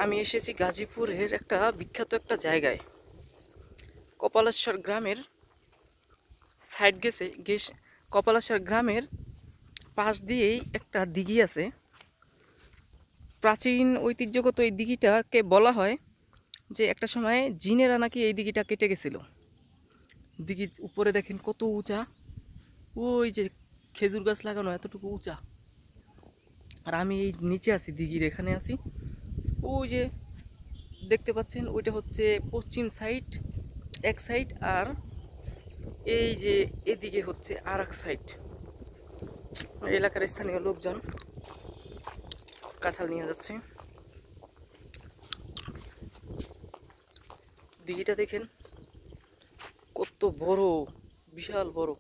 আমি এসেছি গাজীপুরের একটা বিখ্যাত একটা জায়গায়। কপালেশ্বর গ্রামের সাইড কপালেশ্বর গ্রামের পাশ দিয়েই একটা দিঘি আছে। প্রাচীন ঐতিহ্যগত এই দিঘিটাকে বলা হয় যে একটা সময় জিনেরা নাকি এই দিঘিটা কেটে গেছিল। দিঘির উপরে দেখেন কত উঁচা, ওই যে খেজুর গাছ লাগানো এতটুকু উঁচা। আর আমি এই নিচে আছি, দিঘির এখানে আছি। ওই যে দেখতে পাচ্ছেন ওইটা হচ্ছে পশ্চিম সাইড এক সাইড, আর এই যে এদিকে হচ্ছে আর এক সাইড। এলাকার স্থানীয় লোকজন কাঁঠাল নিয়ে যাচ্ছে। দিঘিটা দেখেন কত বড়, বিশাল বড়।